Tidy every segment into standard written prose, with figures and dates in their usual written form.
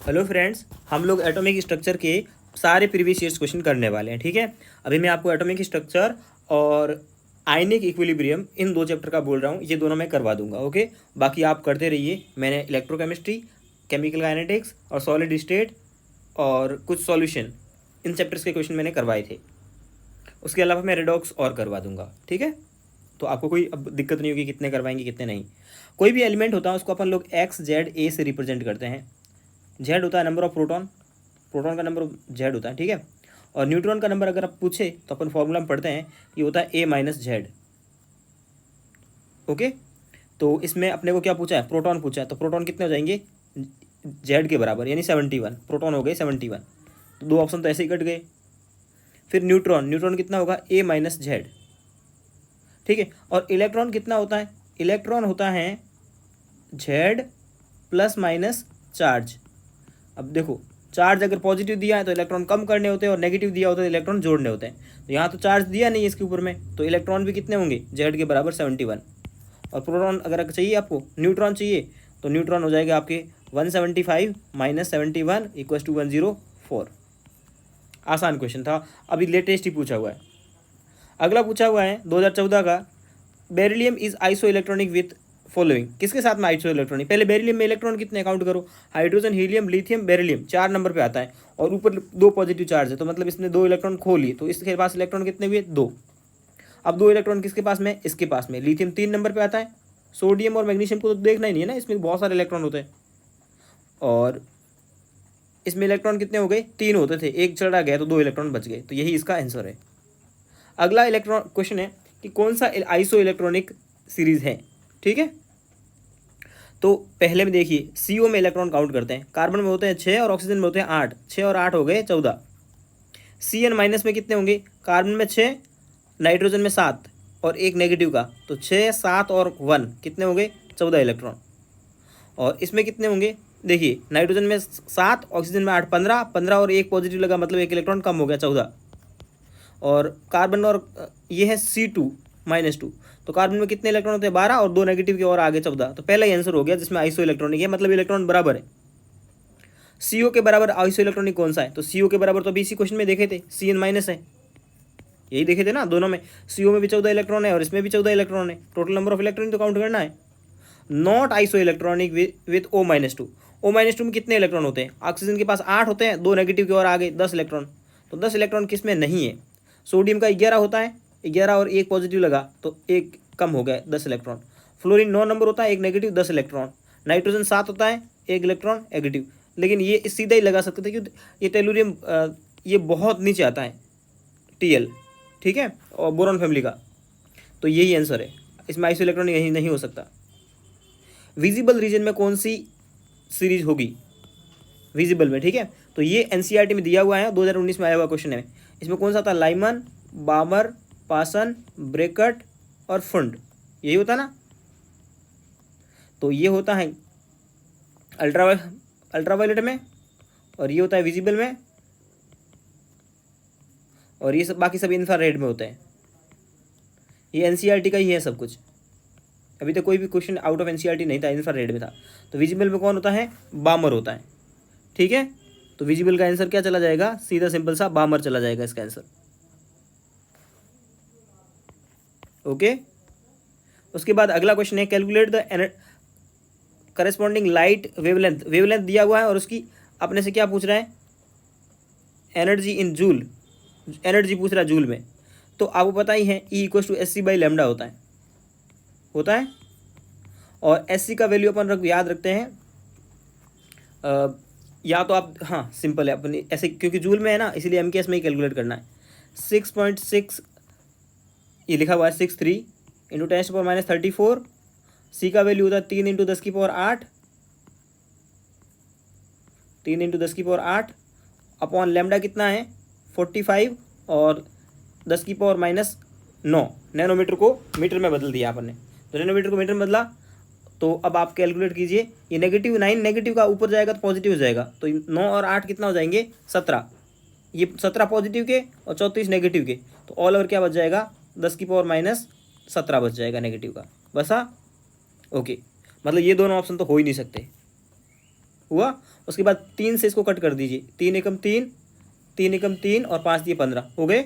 Hello friends, हम लोग atomic structure के सारे प्रीवियस ईयर्स क्वेश्चन करने वाले हैं। ठीक है, अभी मैं आपको एटॉमिक स्ट्रक्चर और आयनिक इक्विलिब्रियम इन दो चैप्टर का बोल रहा हूँ, ये दोनों मैं करवा दूंगा। ओके, बाकी आप करते रहिए। मैंने इलेक्ट्रोकेमिस्ट्री, केमिकल काइनेटिक्स और सॉलिड स्टेट और कुछ सॉल्यूशन, इन चैप्टर्स के क्वेश्चन मैंने करवाए थे। उसके अलावा मैं रेडॉक्स और करवा दूंगा। ठीक है, तो आपको कोई अब दिक्कत नहीं होगी कितने करवाएंगे कितने नहीं। कोई भी एलिमेंट होता है उसको अपन लोग एक्स जेड ए से रिप्रेजेंट करते हैं। जेड होता है नंबर ऑफ प्रोटॉन, प्रोटॉन का नंबर जेड होता है। ठीक है, और न्यूट्रॉन का नंबर अगर आप पूछे तो अपन फॉर्मूला में पढ़ते हैं, ये होता है ए माइनस जेड। ओके, तो इसमें अपने को क्या पूछा है, प्रोटॉन पूछा है, तो प्रोटॉन कितने हो जाएंगे जेड के बराबर, यानी 71। प्रोटॉन हो गए 71, तो दो ऑप्शन तो ऐसे ही कट गए। फिर न्यूट्रॉन, न्यूट्रॉन कितना होगा ए माइनस जेड। ठीक है, और इलेक्ट्रॉन कितना होता है, इलेक्ट्रॉन होता है जेड प्लस माइनस चार्ज। अब देखो, चार्ज अगर पॉजिटिव दिया है तो इलेक्ट्रॉन कम करने होते हैं, और नेगेटिव दिया होता है तो इलेक्ट्रॉन जोड़ने होते हैं। तो यहाँ तो चार्ज दिया नहीं है इसके ऊपर में, तो इलेक्ट्रॉन भी कितने होंगे जेड के बराबर 71। और प्रोटॉन अगर चाहिए आपको, न्यूट्रॉन चाहिए, तो न्यूट्रॉन हो जाएगा आपके 175 माइनस 71 इक्वल टू 104। आसान क्वेश्चन था, अभी लेटेस्ट ही पूछा हुआ है। अगला पूछा हुआ है 2014 का, beryllium is iso electronic with following. किसके साथ में आइसो इलेक्ट्रॉनिक, पहले बेरिलियम में इलेक्ट्रॉन कितने काउंट करो, hydrogen, helium, lithium, beryllium 4 number पे आता है, और ऊपर 2 पॉजिटिव चार्ज है, तो मतलब इसने 2 इलेक्ट्रॉन खो लिए, तो इसके पास इलेक्ट्रॉन कितने हुए 2। अब 2 इलेक्ट्रॉन किसके पास में, इसके पास में। लिथियम 3 नंबर पे आता है, सोडियम और मैग्नीशियम को तो देखना ही नहीं है ना, इसमें बहुत सारे इलेक्ट्रॉन होते हैं, और इसमें इलेक्ट्रॉन कितने हो गए 3 होते थे, एक चढ़ा गया तो 2 इलेक्ट्रॉन बच गए, तो यही इसका आंसर है। अगला इलेक्ट्रॉन क्वेश्चन है कि कौन सा आइसो इलेक्ट्रॉनिक सीरीज है। ठीक है, तो पहले में देखिए CO में इलेक्ट्रॉन काउंट करते हैं, कार्बन में होते हैं 6 और ऑक्सीजन में होते हैं 8, 6 और 8 हो गए 14। CN माइनस में कितने होंगे, कार्बन में 6, नाइट्रोजन में 7 और एक नेगेटिव का, तो 6 7 और 1 कितने हो गए 14 इलेक्ट्रॉन। और इसमें कितने होंगे, देखिए नाइट्रोजन में 7, ऑक्सीजन में 8, 15, 15 और एक पॉजिटिव लगा, मतलब एक इलेक्ट्रॉन कम हो गया 14। और कार्बन और ये है C2-2, तो कार्बन में कितने इलेक्ट्रॉन होते हैं 12, और 2 नेगेटिव के और आगे 14, तो पहला ही आंसर हो गया जिसमें आइसो इलेक्ट्रॉनिक है, मतलब इलेक्ट्रॉन बराबर है। CO के बराबर आइसो इलेक्ट्रॉनिक कौन सा है, तो CO के बराबर तो अभी इसी क्वेश्चन में देखे थे, CN माइनस है, यही देखे थे ना दोनों में। CO में भी 14 इलेक्ट्रॉन है और इसमें भी 14 इलेक्ट्रॉन है, टोटल नंबर ऑफ इलेक्ट्रॉन तो काउंट करना है। Not iso electronic with O-2। O-2 में कितने इलेक्ट्रॉन होते हैं, ऑक्सीजन के पास 8 होते हैं, 2 नेगेटिव के और आगे 10 इलेक्ट्रॉन, तो 10 इलेक्ट्रॉन किस में नहीं है। सोडियम का 11 होता है, 11 और एक पॉजिटिव लगा तो एक कम हो गया 10 इलेक्ट्रॉन। फ्लोरीन 9 नंबर होता है, एक नेगेटिव 10 इलेक्ट्रॉन। नाइट्रोजन 7 होता है, एक इलेक्ट्रॉन नेगेटिव, लेकिन ये सीधा ही लगा सकते थे क्योंकि ये टेलुरियम ये बहुत नीचे आता है TL। ठीक है, और बोरॉन फैमिली का, तो यही आंसर है, इसमें आइसो इलेक्ट्रॉनिक यही नहीं हो सकता। विजिबल रीजन में कौन सी सीरीज होगी, विजिबल में। ठीक है, तो ये NCERT में दिया हुआ है, 2019 में आया हुआ क्वेश्चन है। इसमें कौन सा था, लाइमन, बामर, पासन, ब्रेकट और फंड, यही होता ना। तो ये होता है अल्ट्रावायलेट में, और ये होता है विजिबल में, और ये सब बाकी सब इंफ्रारेड में होते हैं। ये NCERT का ही है सब कुछ, अभी तक कोई भी क्वेश्चन आउट ऑफ NCERT नहीं था, इंफ्रारेड में था। तो विजिबल में कौन होता है, बामर होता है। ठीक है, तो विजिबल का आंसर क्या चला जाएगा, सीधा सिंपल सा बामर चला जाएगा इसका आंसर। ओके, उसके बाद अगला क्वेश्चन है, calculate the corresponding light wavelength. Wavelength दिया हुआ है और उसकी अपने से क्या पूछ रहा है, एनर्जी इन जूल, एनर्जी पूछ रहा है जूल में। तो आपको पता ही है E = SC/λ होता है, और SC का वैल्यू अपन याद रखते हैं, या तो आप, हाँ सिंपल है अपनी ऐसे, क्योंकि जूल में है ना इसलिए MKS में ही कैलकुलेट करना है। 6.6 ये लिखा हुआ है, 63 इंटू 10⁻34। C का वैल्यू होता है 3 इंटू 10⁸, 3 इंटू 10⁸ अपॉन लैम्डा कितना है 45, और 10⁻⁹ नैनोमीटर को मीटर में बदल दिया अपन ने, तो नैनोमीटर को मीटर में बदला। तो अब आप कैलकुलेट कीजिए, ये -9 नेगेटिव का ऊपर जाएगा तो पॉजिटिव हो जाएगा, तो 9 और 8 कितना हो जाएंगे 17, ये 17 पॉजिटिव के और 34 नेगेटिव के, तो ऑल ओवर क्या बच जाएगा 10⁻⁻17 बच जाएगा नेगेटिव का, बसा। ओके, मतलब ये दोनों ऑप्शन तो हो ही नहीं सकते, हुआ। उसके बाद 3 से इसको कट कर दीजिए, 3 एकम 3, 3 एकम 3 और 5 दिए 15 हो गए।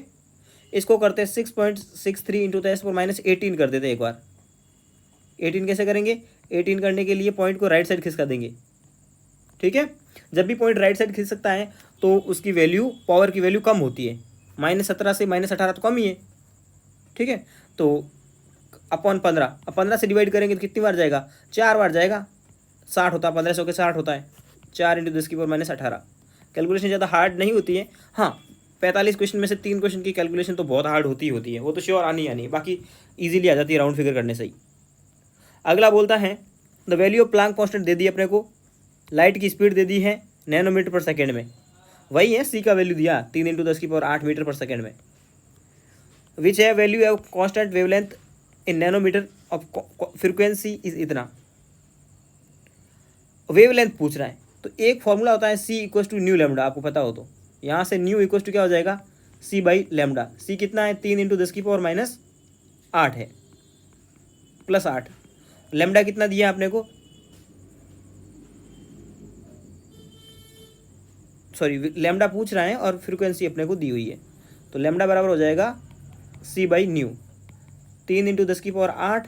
इसको करते हैं 6.63 इंटू 10⁻18 कर देते हैं एक बार। 18 कैसे करेंगे? 18 करने के लिए पॉइंट को राइट साइड खिसका देंगे, ठीक है। जब भी पॉइंट राइट साइड खिसक सकता है तो उसकी वैल्यू, पावर की वैल्यू कम होती है। -17 से -18 तो कम ही है, ठीक है। तो अपॉन 15, अब 15 से डिवाइड करेंगे तो कितनी बार जाएगा? 4 बार जाएगा। 60 होता है, 15 से 60 होता है, 4 इंटू 10⁻18। कैलकुलेशन ज़्यादा हार्ड नहीं होती है। हाँ, 45 क्वेश्चन में से 3 क्वेश्चन की कैलकुलेशन तो बहुत हार्ड होती है, वो तो श्योर आनी है, बाकी ईजिली आ जाती है राउंड फिगर करने से ही। अगला बोलता है the value of Planck constant दे दी अपने को, लाइट की स्पीड दे दी है नैनोमीटर पर सेकेंड में, वही है सी का वैल्यू दिया 3 इंटू 10⁸ मीटर पर सेकेंड में। विच है value of constant wavelength in nanometer of frequency is इतना। वेवलेंथ पूछ रहा है तो एक फॉर्मूला होता है c equal to nu lambda, आपको पता हो तो यहाँ से न्यू इक्वल टू क्या हो जाएगा? C by lambda. सी कितना है? 3 इंटू 10⁻8 है, +8। लेमडा कितना दिया आपने को? सॉरी, लेमडा पूछ रहा है और फ्रीक्वेंसी अपने को दी हुई है, तो लेमडा बराबर हो जाएगा C by nu. 3 into 10⁸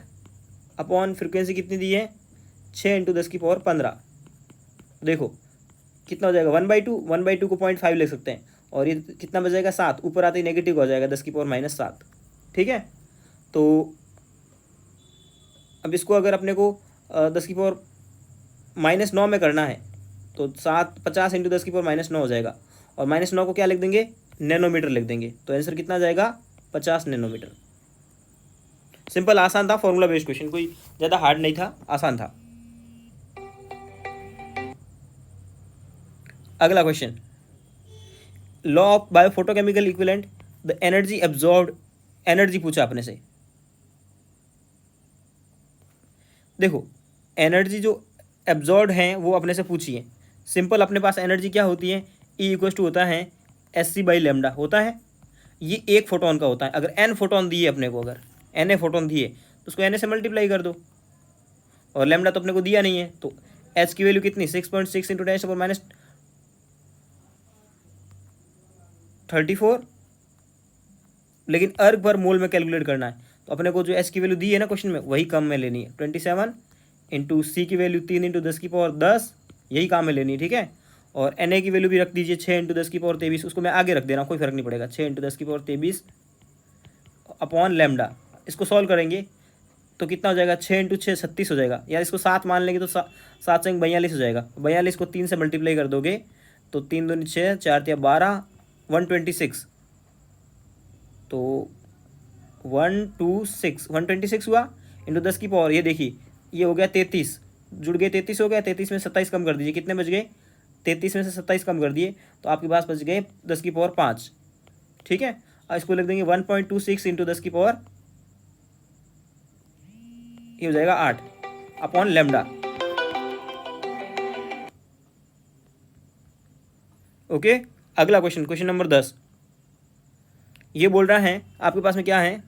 upon frequency कितनी दी है? 6 इंटू 10⁻15। देखो कितना हो जाएगा? 1/2। 1/2 को 0.5 ले सकते हैं, और ये कितना बचेगा? 7। ऊपर आते ही नेगेटिव हो जाएगा 10⁻−7, ठीक है। तो अब इसको अगर अपने को 10⁻−9 में करना है तो 50 इंटू 10⁻−9 हो जाएगा, और -9 को क्या लिख देंगे? नैनोमीटर लिख देंगे। तो आंसर कितना जाएगा? 50 नैनोमीटर। सिंपल, आसान था, फॉर्मूला बेस्ड क्वेश्चन, कोई ज़्यादा हार्ड नहीं था, आसान था। अगला question, law of biophotochemical equivalent the energy absorbed, energy पूछा अपने से। देखो एनर्जी जो एब्जॉर्ब्ड है वो अपने से पूछी है। सिंपल, अपने पास एनर्जी क्या होती है? ई इक्वल टू होता है SC बाई लेमडा होता है। ये एक फोटोन का होता है। अगर n फोटोन दिए अपने को, अगर Na फोटोन दिए तो उसको Na से मल्टीप्लाई कर दो, और लेमडा तो अपने को दिया नहीं है, तो H की वैल्यू कितनी? 6.6 इंटू 10⁻34। लेकिन अर्ग पर मोल में कैलकुलेट करना है, तो अपने को जो H की वैल्यू दी है ना क्वेश्चन में, वही काम में लेनी है। 27 इंटू सी की वैल्यू 3 इंटू 10⁻10, यही काम में लेनी है, ठीक है। और Na की वैल्यू भी रख दीजिए 6 इंटू 10⁻23, उसको मैं आगे रख देना, कोई फर्क नहीं पड़ेगा। 6 इंटू 10⁻23 अपॉन लेमडा। इसको सॉल्व करेंगे तो कितना हो जाएगा? 6 इंटू 6 36 हो जाएगा, यार इसको 7 मान लेंगे तो 7 से 42 हो जाएगा। 42 को 3 से मल्टीप्लाई कर दोगे तो 3 दूनी 6, 4 तिया 12, 126। तो 126 हुआ इंटू 10 की पावर, ये देखिए ये हो गया 33, जुड़ गए 33 हो गया। 33 में 27 कम कर दीजिए, कितने बच गए? 33 में से 27 कम कर दिए तो आपके पास बच गए 10 की पावर 5, ठीक है। और इसको लिख देंगे 1.26 इंटू 10 की पावर, ये हो जाएगा 8 अपॉन लेमडा। ओके, अगला क्वेश्चन, क्वेश्चन नंबर 10। ये बोल रहा है आपके पास में क्या है?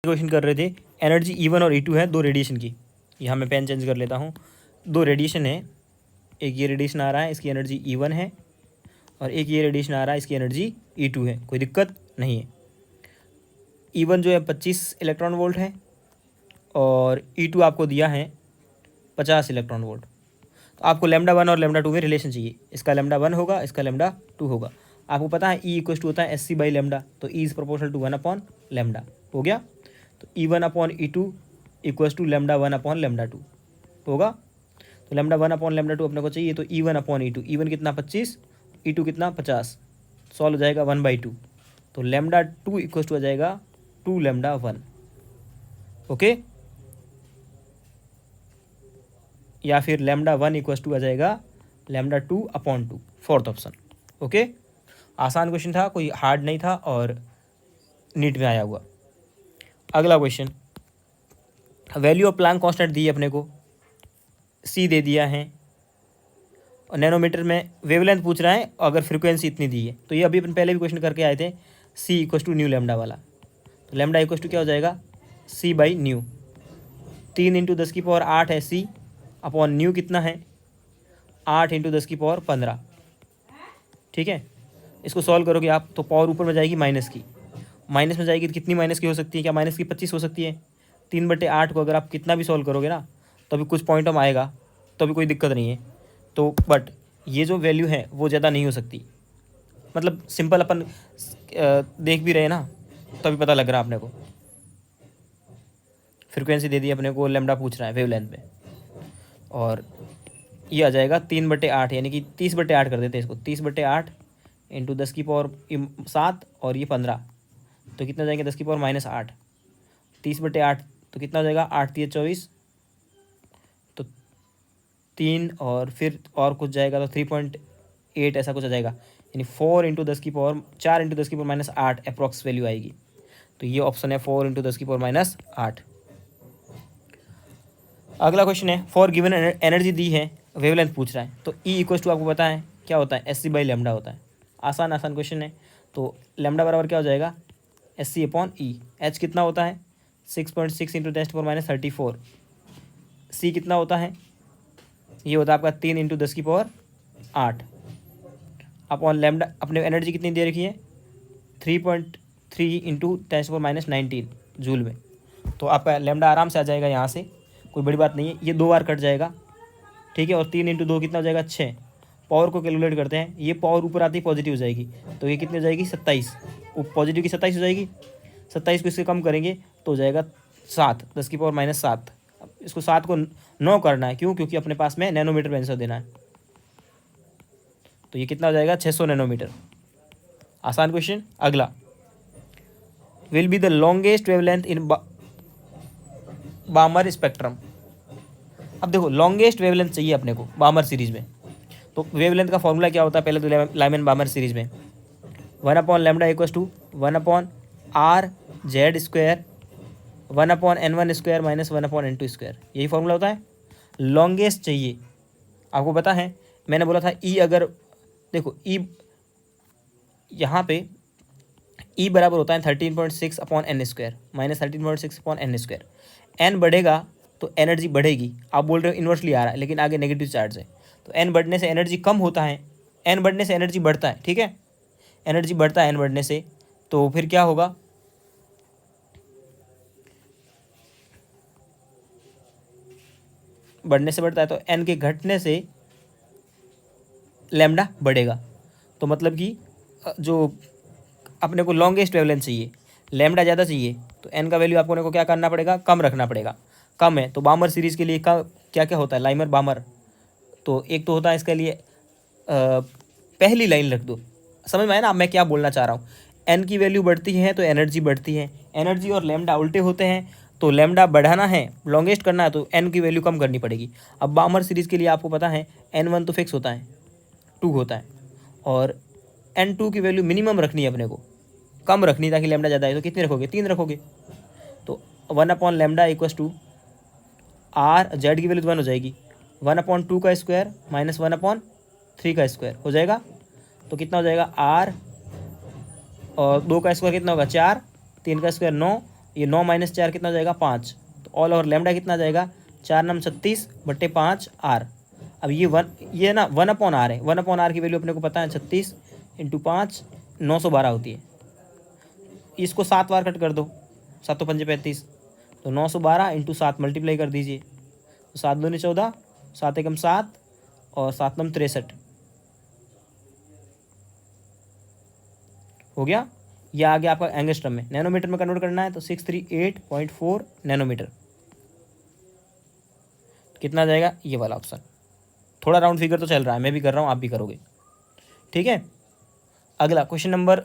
क्वेश्चन कर रहे थे एनर्जी E1 और E2 है, दो रेडिएशन की। यहाँ मैं पेन चेंज कर लेता हूँ। दो रेडिएशन है, एक ये रेडिएशन आ रहा है, इसकी एनर्जी E1 है, और एक ये रेडिएशन आ रहा है, इसकी एनर्जी E2 है। कोई दिक्कत नहीं है। E1 जो है 25 इलेक्ट्रॉन वोल्ट है, और E2 आपको दिया है 50 इलेक्ट्रॉन वोल्ट। तो आपको λ1 और λ2 में रिलेशन चाहिए। इसका λ1 होगा, इसका λ2 होगा। आपको पता है E इक्वल टू होता है SC बाई लेमडा, तो E is proportional to 1 upon lambda, हो गया। तो E1 upon E2 equal to λ1 upon λ2 होगा। तो λ1 अपॉन λ2 अपने को चाहिए, तो E1 अपॉन E2, E1 कितना 25, E2 कितना 50, सॉल्व हो जाएगा 1/2। तो λ2 इक्वल टू आ जाएगा 2 λ1, ओके। या फिर λ1 इक्वल टू आ जाएगा λ2 अपॉन 2, फोर्थ ऑप्शन, ओके। आसान क्वेश्चन था, कोई हार्ड नहीं था, और नीट में आया हुआ। अगला question, value of Planck constant दी है अपने को, सी दे दिया है, और नैनोमीटर में वेवलेंथ पूछ रहा है, अगर फ्रीक्वेंसी इतनी दी है। तो ये अभी अपन पहले भी क्वेश्चन करके आए थे, सी इक्वल टू न्यू लेमडा वाला। तो लेमडा इक्वल टू क्या हो जाएगा? C/न्यू। 3 इंटू 10 की पावर 8 है C, अपॉन न्यू कितना है? 8 इंटू 10⁻15। ठीक है, इसको सॉल्व करोगे आप तो पावर ऊपर में जाएगी माइनस की, माइनस में जाएगी तो कितनी माइनस की हो सकती है, क्या माइनस की 25 हो सकती है। 3/8 को अगर आप कितना भी सॉल्व करोगे ना तो अभी कुछ पॉइंट में आएगा, तो अभी कोई दिक्कत नहीं है। तो बट ये जो वैल्यू है वो ज़्यादा नहीं हो सकती, मतलब सिंपल अपन देख भी रहे ना, तो अभी पता लग रहा है अपने को। फ्रिक्वेंसी दे दी अपने को, लेमडा पूछ रहा है वेवलेंथ में, और ये आ जाएगा 3/8, यानी कि 30/8 कर देते हैं इसको। 30/8 इंटू 10⁻7 और ये 15, तो कितना जाएंगे 10⁻−8। 30/8 तो कितना हो जाएगा, 8 × 24, तो 3 और फिर और कुछ जाएगा तो 3.8 ऐसा कुछ आ जाएगा, यानी 4 इंटू 4 इंटू 10⁻8 अप्रॉक्स वैल्यू आएगी। तो ये ऑप्शन है 4 इंटू 10⁻8। अगला क्वेश्चन है, फॉर गिवन एनर्जी दी है, वेवलेंथ पूछ रहा है, तो ई इक्वल टू आपको पता है क्या होता है, SC/λ होता है। आसान क्वेश्चन है। तो लैम्डा बराबर क्या हो जाएगा, SC/E। एच कितना होता है, 6.6 इंटू 10⁻34। सी कितना होता है, ये होता है आपका 3 इंटू 10⁻8 अपॉन लैम्डा। अपने एनर्जी कितनी दे रखी है, 3.3 इंटू 10⁻19 जूल में। तो आपका लैम्डा आराम से आ जाएगा यहाँ से, कोई बड़ी बात नहीं है। ये 2 बार कट जाएगा, ठीक है, और 3 इंटू 2 कितना हो जाएगा, 6। पावर को कैलकुलेट करते हैं, ये पावर ऊपर आती है पॉजिटिव हो जाएगी, तो ये कितनी हो जाएगी, 27। पॉजिटिव की 27 हो जाएगी, 27 को इससे कम करेंगे तो हो जाएगा 7, 10⁻−7। अब इसको 7 को 9 करना है, क्यों, क्योंकि अपने पास में नैनोमीटर में आंसर देना है। तो ये कितना हो जाएगा, 600 नैनोमीटर। आसान क्वेश्चन। अगला, will be the longest wavelength in बामर spectrum. अब देखो लॉन्गेस्ट वेवलेंथ चाहिए अपने को बामर सीरीज में, तो वेवलेंथ का फॉर्मूला क्या होता है, पहले तो लाइमन बामर सीरीज में 1/λ = 1/r/z², 1/n1² - 1/n2², यही फॉर्मूला होता है। लॉन्गेस्ट चाहिए, आपको पता है मैंने बोला था ई, अगर देखो ई यहाँ पे ई बराबर होता है 13.6/n² -13.6/n²। एन बढ़ेगा तो एनर्जी बढ़ेगी, आप बोल रहे हो इन्वर्सली आ रहा है, लेकिन आगे नेगेटिव चार्ज है, तो एन बढ़ने से एनर्जी कम होता है, एन बढ़ने से एनर्जी बढ़ता है, ठीक है, एनर्जी बढ़ता है एन बढ़ने से। तो फिर क्या होगा, बढ़ने से बढ़ता है, तो एन के घटने से लैम्डा बढ़ेगा। तो मतलब कि जो अपने को लॉन्गेस्ट वेवलेंथ चाहिए, लैम्डा ज़्यादा चाहिए, तो एन का वैल्यू आपको क्या करना पड़ेगा, कम रखना पड़ेगा। कम है तो बामर सीरीज़ के लिए क्या क्या होता है, लाइमर बामर। तो एक तो होता है इसके लिए पहली लाइन रख दो, समझ में आया ना मैं क्या बोलना चाह रहा हूँ। एन की वैल्यू बढ़ती है तो एनर्जी बढ़ती है, एनर्जी और लैम्डा उल्टे होते हैं, तो लैम्डा बढ़ाना है, लॉन्गेस्ट करना है, तो एन की वैल्यू कम करनी पड़ेगी। अब बामर सीरीज़ के लिए आपको पता है N1 तो फिक्स होता है, 2 होता है, और N2 की वैल्यू मिनिमम रखनी है अपने को, कम रखनी, ताकि लैम्डा ज़्यादा है तो कितनी रखोगे, 3 रखोगे। तो 1/λ = r, जेड की वैल्यू तो 1 हो जाएगी, 1/2 का स्क्वायर माइनस 1/3 का स्क्वायर हो जाएगा, तो कितना हो जाएगा r, और 2 का स्क्वायर कितना होगा 4, 3 का स्क्वायर 9, ये 9 - 4 कितना हो जाएगा 5। तो ऑल ओवर लैम्डा कितना आ जाएगा, 4×9 = 36/5 r। अब ये ना 1/r है, 1/r की वैल्यू अपने को पता है 36 × 5 912 होती है। इसको 7 बार कट कर दो, 7 × 5 = 35, तो 912 × 7 मल्टीप्लाई कर दीजिए, तो 7 दूनी 14, 7 एकम 7 और 7 नम 63 हो गया। यह आ गया आपका एंगस्ट्रम में, नैनोमीटर में कन्वर्ट करना है तो 638.4 नैनोमीटर। कितना आ जाएगा, ये वाला ऑप्शन। थोड़ा राउंड फिगर तो चल रहा है, मैं भी कर रहा हूँ, आप भी करोगे, ठीक है। अगला क्वेश्चन नंबर,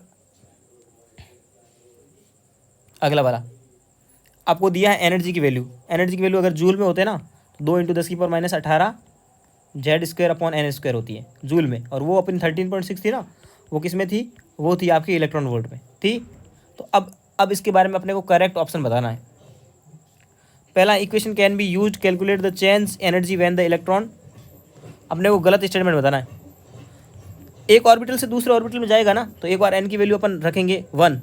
अगला वाला आपको दिया है एनर्जी की वैल्यू। एनर्जी की वैल्यू अगर जूल में होते ना तो 2 × 10⁻18 Z²/n² होती है जूल में, और वो अपनी 13.6 थी ना, वो किस में थी, वो थी आपकी इलेक्ट्रॉन वोल्ट में थी। तो अब इसके बारे में अपने को करेक्ट ऑप्शन बताना है। पहला equation can be used calculate the change energy when the electron. अपने को गलत स्टेटमेंट बताना है। एक ऑर्बिटल से दूसरे ऑर्बिटल में जाएगा ना, तो एक बार एन की वैल्यू अपन रखेंगे 1,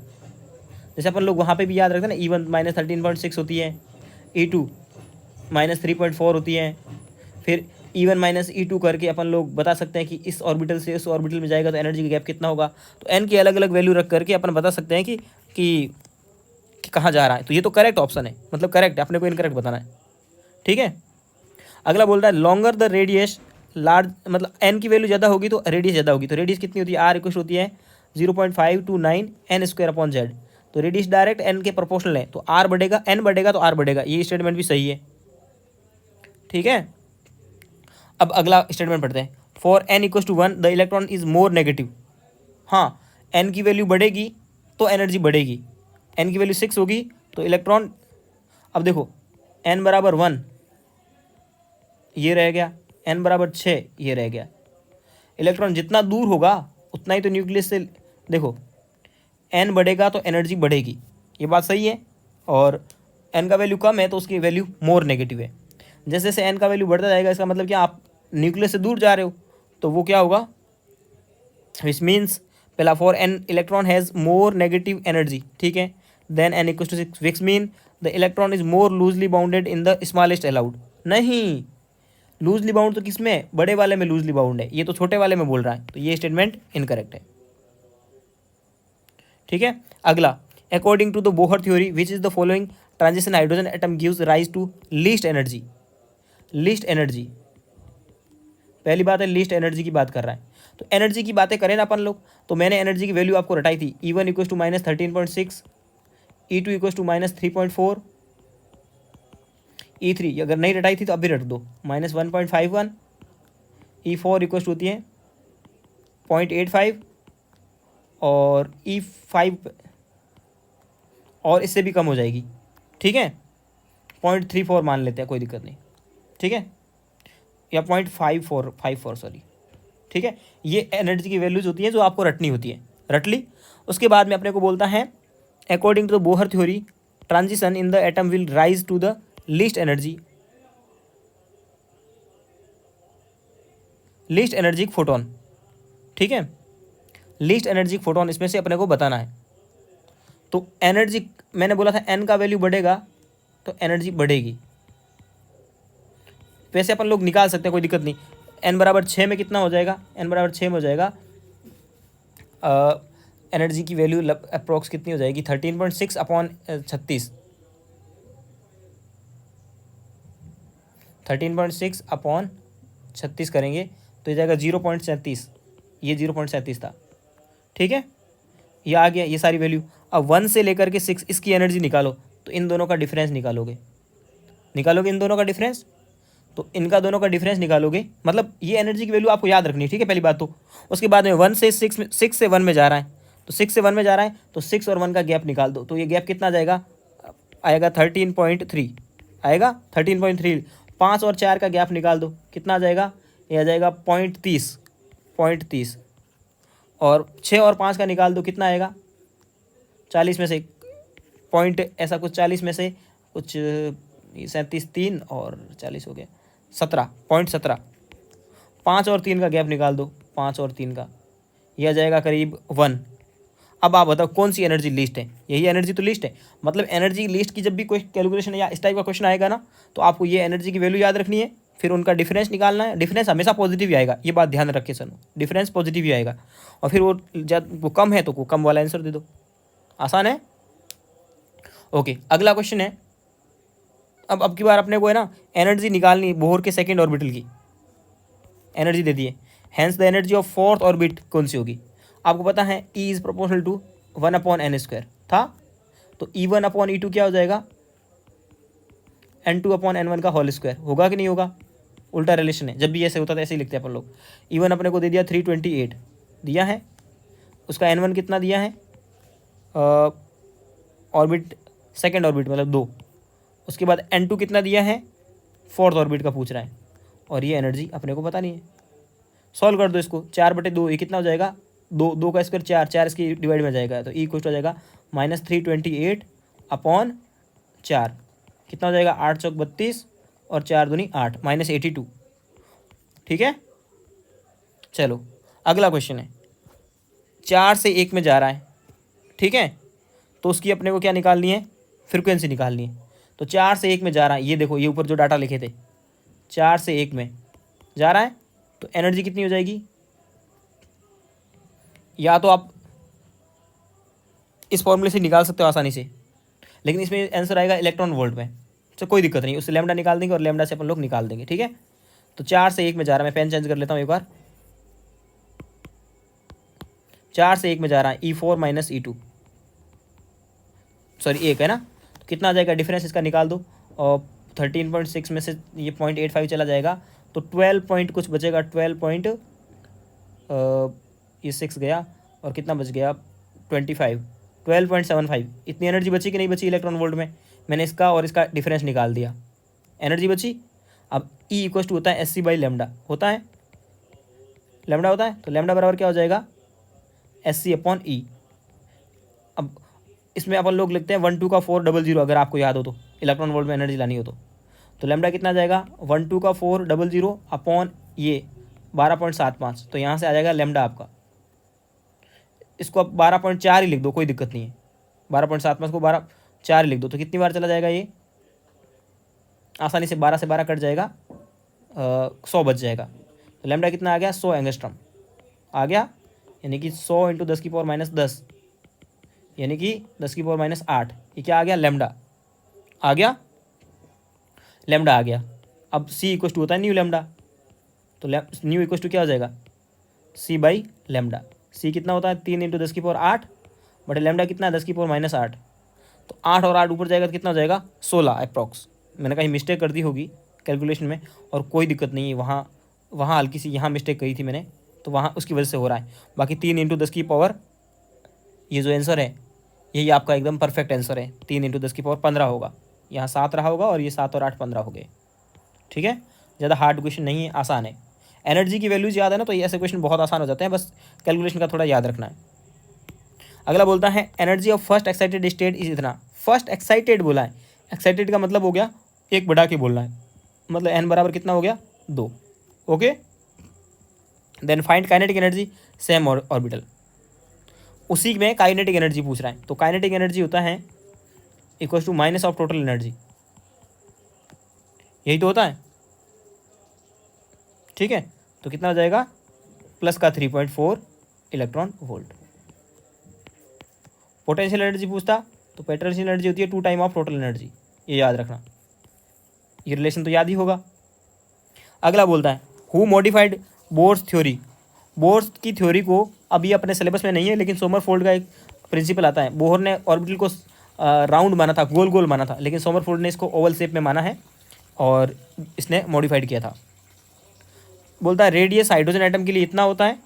जैसे अपन लोग वहाँ पे भी याद रखते हैं ना, E1 -13.6 होती है, E2 -3.4 होती है, फिर E1 माइनस E2 करके अपन लोग बता सकते हैं कि इस ऑर्बिटल से इस ऑर्बिटल में जाएगा तो एनर्जी का गैप कितना होगा। तो एन की अलग अलग वैल्यू रख करके अपन बता सकते हैं कि कहाँ जा रहा है। तो ये तो करेक्ट ऑप्शन है, मतलब करेक्ट है, अपने को इनकरेक्ट बताना है। ठीक है, अगला बोल रहा है लॉन्गर द रेडियस लार्ज, मतलब एन की वैल्यू ज़्यादा होगी तो रेडियस ज़्यादा होगी। तो रेडियस कितनी होती है, आर इक्वल होती है 0.529 एन स्क्वायर अपॉन जेड। तो रेडियस डायरेक्ट एन के प्रोपोर्शनल है, तो आर बढ़ेगा, एन बढ़ेगा तो आर बढ़ेगा। ये स्टेटमेंट भी सही है। ठीक है, अब अगला स्टेटमेंट पढ़ते हैं। For n equal to 1 the electron is more negative. हाँ, एन की वैल्यू बढ़ेगी तो एनर्जी बढ़ेगी। एन की वैल्यू 6 होगी तो इलेक्ट्रॉन, अब देखो एन बराबर 1 ये रह गया, एन बराबर 6 ये रह गया। इलेक्ट्रॉन जितना दूर होगा उतना ही तो न्यूक्लियस से, देखो एन बढ़ेगा तो एनर्जी बढ़ेगी, ये बात सही है। और एन का वैल्यू कम है तो उसकी वैल्यू मोर नेगेटिव है। जैसे जैसे एन का वैल्यू बढ़ता जाएगा, इसका मतलब क्या, आप न्यूक्लियस से दूर जा रहे हो तो वो क्या होगा, विच मीन्स पहला for n electron has more negative energy, ठीक है, then n equal to 6, which mean the electron is more loosely bounded in the smallest allowed. नहीं, लूजली बाउंड तो किस में, बड़े वाले में लूजली बाउंड है, ये तो छोटे वाले में बोल रहा है, तो ये स्टेटमेंट इनकरेक्ट है। ठीक है, अगला, according to the Bohr theory which is the following transition hydrogen atom gives rise to least energy. Least energy, पहली बात है लीस्ट एनर्जी की बात कर रहा है। तो एनर्जी की बातें करें ना अपन लोग, तो मैंने एनर्जी की वैल्यू आपको रटाई थी, E1 equal to -13.6, E2 equal to -3.4, E3 अगर नहीं रटाई थी तो अब भी रट दो, -1.51, E4 इक्वल टू होती है 0.85 और E5 और इससे भी कम हो जाएगी। ठीक है, 0.34 मान लेते हैं, कोई दिक्कत नहीं। ठीक है, या 0.54 सॉरी। ठीक है, ये एनर्जी की वैल्यूज होती है जो आपको रटनी होती है, रट ली। उसके बाद में अपने को बोलता है according to the Bohr theory transition in the atom will rise to the least energy, least energic photon. ठीक है, लीस्ट एनर्जिक फोटोन इसमें से अपने को बताना है। तो एनर्जी मैंने बोला था एन का वैल्यू बढ़ेगा तो एनर्जी बढ़ेगी। वैसे अपन लोग निकाल सकते हैं, कोई दिक्कत नहीं। एन बराबर 6 में कितना हो जाएगा, एन बराबर 6 में हो जाएगा, एनर्जी की वैल्यू अप्रोक्स कितनी हो जाएगी, 13.6 अपॉन 36, 13.6 अपॉन 36 करेंगे तो ये जाएगा 0.37, ये 0.37 था। ठीक है, ये आ गया, ये सारी वैल्यू। अब 1 से लेकर के 6 इसकी एनर्जी निकालो, तो इन दोनों का डिफरेंस निकालोगे, इन दोनों का डिफरेंस, तो इनका दोनों का डिफरेंस निकालोगे, मतलब ये एनर्जी की वैल्यू आपको याद रखनी है। ठीक है, पहली बात तो। उसके बाद में 1 से 6 में, 6 से 1 में जा रहा है, तो 6 से 1 में जा रहा है तो 6 और 1 का गैप निकाल दो, तो ये गैप कितना जाएगा, आएगा 13.3, आएगा 13.3। 5 और 4 का गैप निकाल दो, कितना आ जाएगा, ये आ जाएगा 0.30, और 6 और 5 का निकाल दो, कितना आएगा, 40 में से पॉइंट ऐसा कुछ, 40 में से कुछ 37, 3 और 40 हो गया 17.17। 5 और 3 का गैप निकाल दो, 5 और 3 का, यह आ जाएगा करीब 1। अब आप बताओ कौन सी एनर्जी लिस्ट है, यही एनर्जी तो लिस्ट है। मतलब एनर्जी लिस्ट की जब भी कोई कैलकुलेशन या इस टाइप का क्वेश्चन आएगा ना, तो आपको ये एनर्जी की वैल्यू याद रखनी है, फिर उनका डिफरेंस निकालना है। डिफरेंस हमेशा पॉजिटिव ही आएगा, ये बात ध्यान रखे सर, डिफरेंस पॉजिटिव ही आएगा। और फिर वो जब वो कम है तो वो कम वाला आंसर दे दो, आसान है। ओके, अगला क्वेश्चन है। अब की बार अपने को है ना एनर्जी निकालनी, बोहर के सेकेंड ऑर्बिटल की एनर्जी दे दी है। Hence the energy of fourth orbit कौन सी होगी, आपको पता है E is proportional to 1/n² था, तो E1/E2 क्या हो जाएगा, N2/N1 का होल स्क्वायर, होगा कि नहीं होगा, उल्टा रिलेशन है, जब भी ऐसे होता है ऐसे ही लिखते हैं अपन लोग। E1 अपने को दे दिया 328 दिया है, उसका N1 कितना दिया है, ऑर्बिट सेकेंड ऑर्बिट मतलब 2, उसके बाद N2 कितना दिया है, फोर्थ ऑर्बिट का पूछ रहा है, और ये एनर्जी अपने को पता नहीं है। सॉल्व कर दो इसको, 4/2, ये कितना हो जाएगा, 2 का स्क्वायर 4, 4 इसकी डिवाइड में जाएगा, तो E इक्वल हो जाएगा -328/4, कितना हो जाएगा, 8 चौक 32 और 4 दूनी 8, -82। ठीक है, चलो अगला क्वेश्चन है। 4 से 1 में जा रहा है, ठीक है, तो उसकी अपने को क्या निकालनी है, फ्रिक्वेंसी निकालनी है। तो 4 से 1 में जा रहा है, ये देखो, ये ऊपर जो डाटा लिखे थे, 4 से 1 में, जा रहा है, तो एनर्जी कितनी हो जाएगी, या तो आप इस फॉर्मूले से निकाल सकते हो आसानी से, लेकिन इसमें आंसर आएगा इलेक्ट्रॉन वोल्ट में, तो कोई दिक्कत नहीं, उससे लैम्डा निकाल देंगे और लैम्डा से अपन लोग निकाल देंगे, ठीक है। तो 4 से 1 में जा रहा है, मैं पेन चेंज कर लेता हूँ एक बार, 4 से 1 में जा रहा है, E4 माइनस E2, सॉरी 1 है ना, तो कितना आ जाएगा डिफरेंस इसका निकाल दो, और 13.6 में से ये 0.85 चला जाएगा, तो 12 पॉइंट कुछ बचेगा, 12 पॉइंट ये 6 गया, और कितना बच गया 25, 12.75, इतनी एनर्जी बची कि नहीं बची इलेक्ट्रॉन वोल्ट में, मैंने इसका और इसका डिफरेंस निकाल दिया, एनर्जी बची। अब E इक्वल टू होता है SC बाई लेमडा, होता है लेमडा होता है, तो लेमडा बराबर क्या हो जाएगा SC अपॉन E। अब इसमें अपन लोग लिखते हैं 1 2 का 400, अगर आपको याद हो तो, इलेक्ट्रॉन वोल्ट में एनर्जी लानी हो तो लेमडा कितना आ जाएगा 1 2 का 400 अपॉन ये 12.75, तो यहाँ से आ जाएगा लेमडा आपका, इसको आप 12.4 ही लिख दो, कोई दिक्कत नहीं है, 12.75 को 4 ही लिख दो, तो कितनी बार चला जाएगा ये, आसानी से 12 से 12 कट जाएगा, 100 बच जाएगा, तो लेमडा कितना आ गया 100 एंगस्ट्रॉम आ गया, यानी कि 100 इंटू 10 की पावर माइनस 10, यानी कि 10 की पावर माइनस 8, ये क्या आ गया लेमडा आ गया, लेमडा आ गया। अब सी इक्वल टू होता है न्यू लेमडा, तो न्यू इक्वल टू क्या हो जाएगा सी बाई लेमडा, सी कितना होता है 3 इंटू 10 की पावर 8, बट लेमडा कितना है 10 की पावर माइनस 8, तो 8 और 8 ऊपर जाएगा तो कितना हो जाएगा 16 अप्रॉक्स, मैंने कहीं मिस्टेक कर दी होगी कैलकुलेशन में, और कोई दिक्कत नहीं है, वहाँ हल्की सी यहाँ मिस्टेक करी थी मैंने, तो वहाँ उसकी वजह से हो रहा है, बाकी 3 इंटू 10 की पावर, ये जो आंसर है यही आपका एकदम परफेक्ट आंसर है, 3 इंटू 10 की पावर 15 होगा, यहाँ 7 रहा होगा, और ये 7 और 8 15 हो गए, ठीक है। ज़्यादा हार्ड क्वेश्चन नहीं है, आसान है, एनर्जी की वैल्यूज याद है ना, तो ये ऐसे क्वेश्चन बहुत आसान हो जाते हैं, बस कैलकुलेशन का थोड़ा याद रखना है। अगला बोलता है energy of first excited state is इतना, फर्स्ट एक्साइटेड बोला है, एक्साइटेड का मतलब हो गया एक बढ़ा के बोलना है, मतलब एन बराबर कितना हो गया 2, okay. Then find kinetic energy same orbital, उसी में काइनेटिक एनर्जी पूछ रहा है, तो काइनेटिक एनर्जी होता है equal to minus of total energy, यही तो होता है, ठीक है, तो कितना हो जाएगा प्लस का 3.4 इलेक्ट्रॉन वोल्ट। पोटेंशियल एनर्जी पूछता, तो पोटेंशियल एनर्जी होती है 2 टाइम ऑफ टोटल एनर्जी, ये याद रखना, ये रिलेशन तो याद ही होगा। अगला बोलता है who modified Bohr's theory, Bohr's की थ्योरी को अभी अपने सिलेबस में नहीं है, लेकिन सोमरफोल्ड का एक प्रिंसिपल आता है, बोहर ने ऑर्बिटल को राउंड माना था, गोल गोल माना था, लेकिन सोमरफोल्ड ने इसको ओवल शेप में माना है और इसने मॉडिफाइड किया था। बोलता है रेडियस हाइड्रोजन एटम के लिए इतना होता है,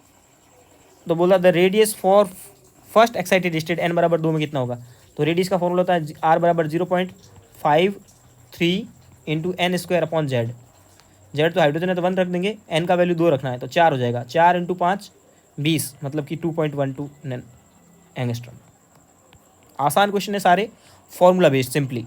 तो बोला the radius for first excited state n बराबर 2 में कितना होगा, तो रेडियस का फॉर्मूला होता है r बराबर 0.53 into n square upon z, z तो हाइड्रोजन है तो 1 रख देंगे, n का वैल्यू 2 रखना है, तो 4 हो जाएगा, 4 इंटू 5 20, मतलब कि 2.12 एंगस्ट्रॉम। आसान क्वेश्चन है सारे, फॉर्मूला बेस्ड सिंपली।